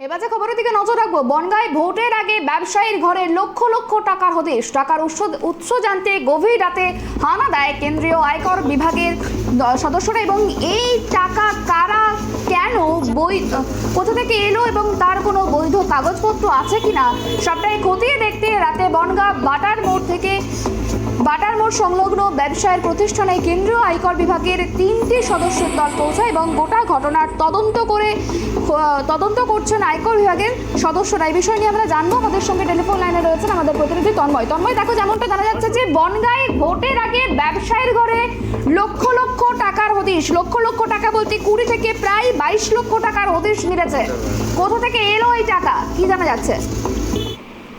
এবার যে খবরের দিকে নজর রাখবো, বনগাঁয় ভোটের আগে ব্যবসায়ীর ঘরে লক্ষ লক্ষ টাকার হদিশ। টাকার উৎস জানতে গভীর রাতে হানা দেয় কেন্দ্রীয় আয়কর বিভাগের সদস্যরা। এবং এই টাকা কারা, কেন, কোথা থেকে এলো এবং তার কোনো বৈধ কাগজপত্র আছে কিনা সবটাই খতিয়ে দেখতে রাতে বনগাঁ বাটার মোড় সংলগ্ন ব্যবসায়ের প্রতিষ্ঠানে কেন্দ্রীয় আয়কর বিভাগের 3টি সদস্যের দল পৌঁছায় এবং গোটা ঘটনার তদন্ত করছেন আয়কর বিভাগের সদস্যরা। এই বিষয় নিয়ে আমরা জানবো। আমাদের সঙ্গে টেলিফোন লাইনে রয়েছেন আমাদের প্রতিনিধি তন্ময়। দেখো, যেমনটা জানা যাচ্ছে যে বনগাঁয় ভোটের আগে ব্যবসায়ীর ঘরে লক্ষ লক্ষ টাকার হদিশ। লক্ষ লক্ষ টাকা বলতে 20 থেকে প্রায় 22 লক্ষ টাকার হদিশ মিলেছে। কোথা থেকে এলো এই টাকা, কি জানা যাচ্ছে?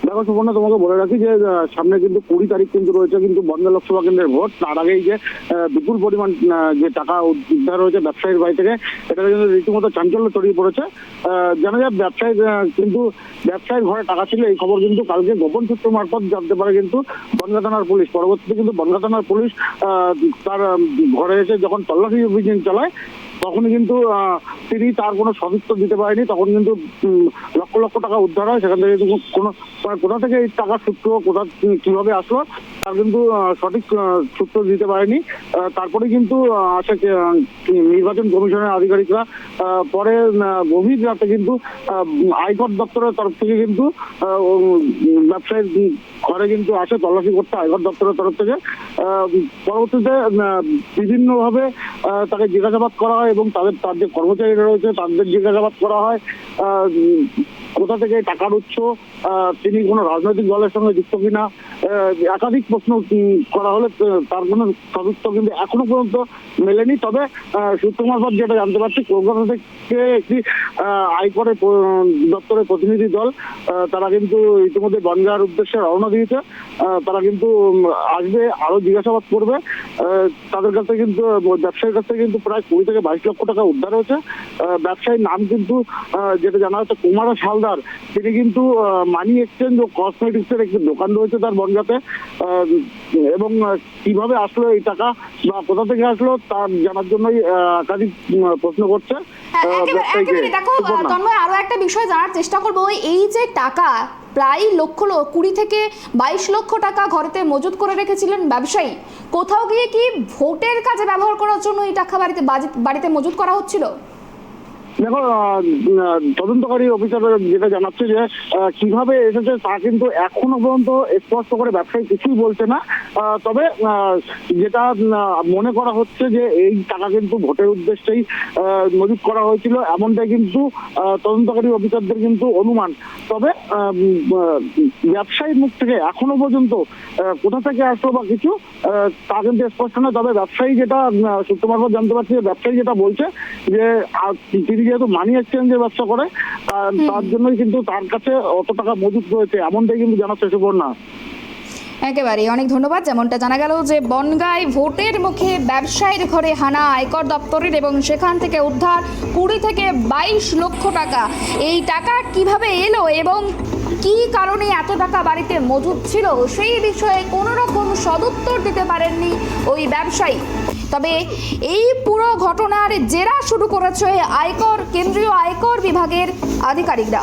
দেখো সুবর্ণা, তোমাকে বলে রাখি যে সামনে কিন্তু 20 তারিখ কিন্তু রয়েছে কিন্তু বনগাঁ লোকসভা কেন্দ্রের ভোট। তার আগেই যে বিপুল পরিমাণ যে টাকা উদ্ধার হয়েছে ব্যবসায়ীর বাড়ি থেকে, এটা কিন্তু রীতিমতো চাঞ্চল্য ছড়িয়ে পড়েছে। জানা যায় ব্যবসায়ীর ঘরে টাকা ছিল, এই খবর কিন্তু কালকে গোপন সূত্র মারফত জানতে পারে কিন্তু বনগাঁ থানার পুলিশ। পরবর্তীতে কিন্তু বনগাঁ থানার পুলিশ তার ঘরে এসে যখন তল্লাশি অভিযান চালায়, তখনই কিন্তু তিনি তার কোনো সদুত্তর দিতে পারেনি। তখন কিন্তু লক্ষ লক্ষ টাকা উদ্ধার হয়। সেখান থেকে কোনো কোথা থেকে এই টাকার সূত্র, কিভাবে আসলো তার কিন্তু সঠিক সূত্র দিতে পারেনি। তারপরে কিন্তু আসে নির্বাচন কমিশনের আধিকারিকরা। পরে গভীর রাতে কিন্তু আয়কর দপ্তরের তরফ থেকে কিন্তু ব্যবসায়ীর ঘরে কিন্তু আসে তল্লাশি করতে আয়কর দপ্তরের তরফ থেকে। পরবর্তীতে বিভিন্নভাবে তাকে জিজ্ঞাসাবাদ করা হয় এবং তার যে কর্মচারীরা রয়েছে তাদের জিজ্ঞাসাবাদ করা হয় কোথা থেকে টাকার উৎস, তিনি কোনো রাজনৈতিক দলের সঙ্গে যুক্ত কিনা। একাধিক প্রশ্ন করা হলে তার কোনো সদুত্তর কিন্তু এখনো পর্যন্ত মেলেনি। তবে সূত্র মারফত যেটা জানতে পারছি, কলকাতা থেকে একটি আয়করের দপ্তরের প্রতিনিধি দল তারা কিন্তু ইতিমধ্যে বনগাঁর উদ্দেশ্যে রওনা দিয়েছে। তারা কিন্তু আসবে, আরো জিজ্ঞাসাবাদ করবে। তাদের কাছে কিন্তু ব্যবসায়ীর কাছে কিন্তু প্রায় 20 থেকে 22 লক্ষ টাকা উদ্ধার হয়েছে। ব্যবসায়ীর নাম কিন্তু যেটা জানা যাচ্ছে কুমার হালদার। তিনি কিন্তু মানি এক্সচেঞ্জ ও কসমেটিক্সের একটি দোকান রয়েছে তার বনগাঁতে। এবং কিভাবে আসলো এই টাকা বা কোথা থেকে আসলো তার জানার জন্যই একাধিক প্রশ্ন করছে। দেখো তন্ময়, আরো একটা বিষয় জানার চেষ্টা করবো। এই যে টাকা প্রায় 20 থেকে 22 লক্ষ টাকা ঘরেতে মজুত করে রেখেছিলেন ব্যবসায়ী, কোথাও গিয়ে কি ভোটের কাজে ব্যবহার করার জন্য এই টাকা বাড়িতে মজুত করা হচ্ছিল? দেখো, তদন্তকারী অফিসার যেটা জানাচ্ছে যে কিভাবে এসেছে তা কিন্তু এখনো পর্যন্ত স্পষ্ট করে ব্যবসায়ী কিছুই বলছে না। তবে যেটা মনে করা হচ্ছে যে এই টাকা কিন্তু ভোটের উদ্দেশ্যেই মজুত করা হয়েছিল, এমনটাই কিন্তু তদন্তকারী অফিসারদের কিন্তু অনুমান। তবে ব্যবসায়ীর মুখ থেকে এখনো পর্যন্ত কোথা থেকে আসলো বা কিছু তা কিন্তু স্পষ্ট নয়। তবে ব্যবসায়ী যেটা সূত্র মারফত জানতে পারছি, ব্যবসায়ী যেটা বলছে যে তিনি যেহেতু মানি এক্সচেঞ্জের ব্যবসা করে, তার জন্যই কিন্তু তার কাছে অত টাকা মজুত রয়েছে, এমনটাই কিন্তু জানাচ্ছে সুবর্ণা। একেবারে অনেক ধন্যবাদ। যেমনটা জানা গেল যে বনগাঁয় ভোটের মুখে ব্যবসায়ীর ঘরে হানা আয়কর দপ্তরের এবং সেখান থেকে উদ্ধার 20 থেকে 22 লক্ষ টাকা। এই টাকা কিভাবে এলো এবং কি কারণে এত টাকা বাড়িতে মজুদ ছিল সেই বিষয়ে কোনো রকম সদুত্তর দিতে পারেননি ওই ব্যবসায়ী। তবে এই পুরো ঘটনার জেরা শুরু করেছে কেন্দ্রীয় আয়কর বিভাগের আধিকারিকরা।